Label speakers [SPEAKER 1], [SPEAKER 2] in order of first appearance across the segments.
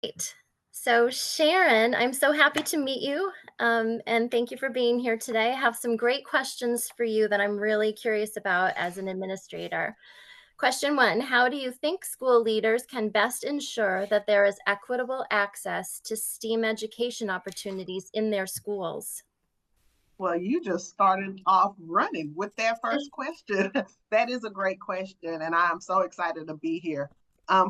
[SPEAKER 1] Great. So, Sharon, I'm so happy to meet you, and thank you for being here today. I have some great questions for you that I'm really curious about as an administrator. Question one: how do you think school leaders can best ensure that there is equitable access to STEAM education opportunities in their schools?
[SPEAKER 2] Well, you just started off running with that first question. That is a great question, and I'm so excited to be here.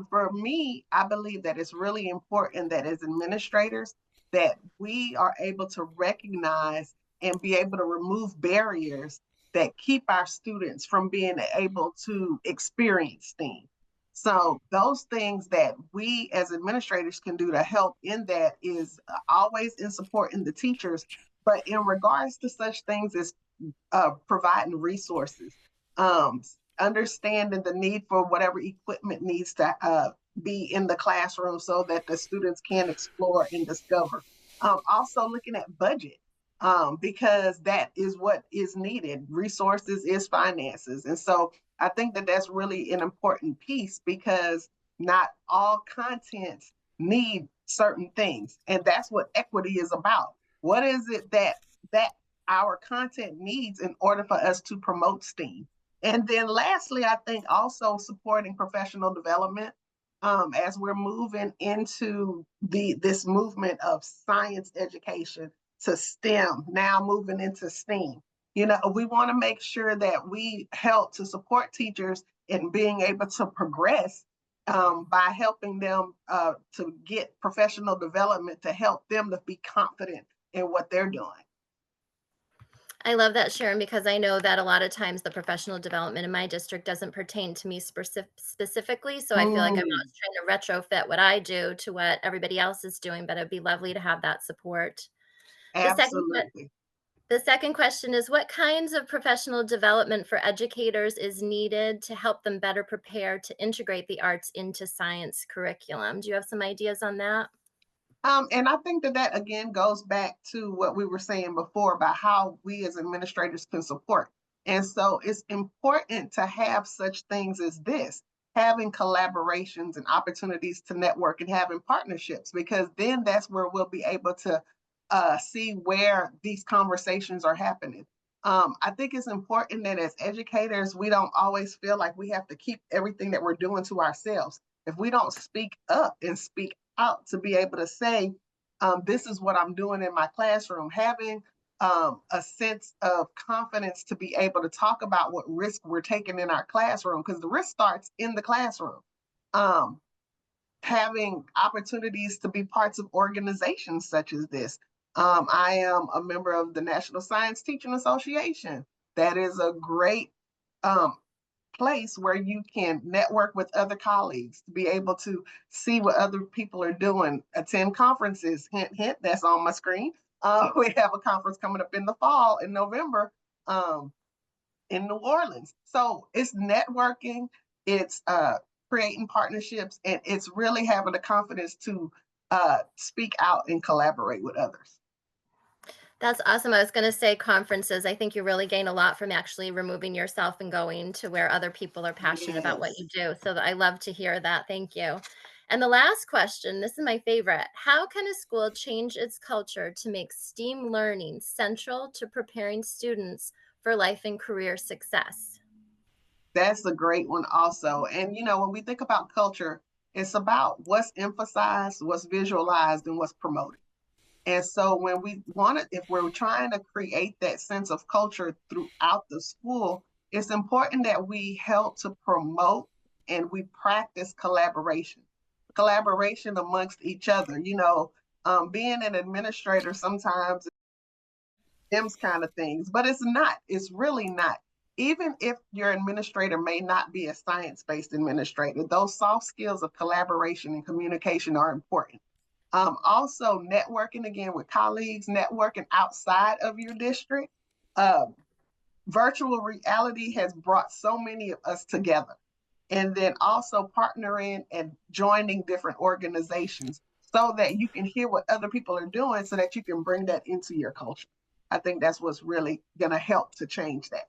[SPEAKER 2] For me, I believe that it's really important that as administrators, that we are able to recognize and be able to remove barriers that keep our students from being able to experience things. So those things that we as administrators can do to help in that is always in supporting the teachers, but in regards to such things as providing resources, um, understanding the need for whatever equipment needs to be in the classroom so that the students can explore and discover. Also looking at budget, because that is what is needed. Resources is finances. And so I think that that's really an important piece because not all contents need certain things. And that's what equity is about. What is it that our content needs in order for us to promote STEAM? And then lastly, I think also supporting professional development, as we're moving into this movement of science education to STEM, now moving into STEAM. We want to make sure that we help to support teachers in being able to progress, by helping them to get professional development to help them to be confident in what they're doing.
[SPEAKER 1] I love that, Sharon, because I know that a lot of times the professional development in my district doesn't pertain to me specifically. So I feel like I'm
[SPEAKER 2] Mm,
[SPEAKER 1] always trying to retrofit what I do to what everybody else is doing, but it'd be lovely to have that support. The second que-
[SPEAKER 2] absolutely.
[SPEAKER 1] the second question is, what kinds of professional development for educators is needed to help them better prepare to integrate the arts into science curriculum? Do you have some ideas on that?
[SPEAKER 2] And I think that that again goes back to what we were saying before about how we as administrators can support. And so it's important to have such things as this, having collaborations and opportunities to network and having partnerships, because then that's where we'll be able to see where these conversations are happening. I think it's important that as educators, we don't always feel like we have to keep everything that we're doing to ourselves. If we don't speak up and speak out to be able to say, this is what I'm doing in my classroom, having a sense of confidence to be able to talk about what risk we're taking in our classroom, because the risk starts in the classroom. Um, Having opportunities to be parts of organizations such as this. I am a member of the National Science Teaching Association. That is a great um, place where you can network with other colleagues, to be able to see what other people are doing, attend conferences. Hint, hint, that's on my screen. We have a conference coming up in the fall in November, um, in New Orleans. So it's networking, it's creating partnerships, and it's really having the confidence to speak out and collaborate with others.
[SPEAKER 1] That's awesome. I was going to say conferences. I think you really gain a lot from actually removing yourself and going to where other people are passionate about what you
[SPEAKER 2] Yes.
[SPEAKER 1] do. So I love to hear that. Thank you. And the last question, this is my favorite. How can a school change its culture to make STEAM learning central to preparing students for life and career success?
[SPEAKER 2] That's a great one also. And when we think about culture, it's about what's emphasized, what's visualized, and what's promoted. And so when we want to, if we're trying to create that sense of culture throughout the school, it's important that we help to promote and we practice collaboration amongst each other. Being an administrator sometimes them kind of things, but it's not. It's really not. Even if your administrator may not be a science-based administrator, those soft skills of collaboration and communication are important. Also, networking again with colleagues, networking outside of your district. Uh, Virtual reality has brought so many of us together. And then also partnering and joining different organizations so that you can hear what other people are doing so that you can bring that into your culture. I think that's what's really going to help to change that.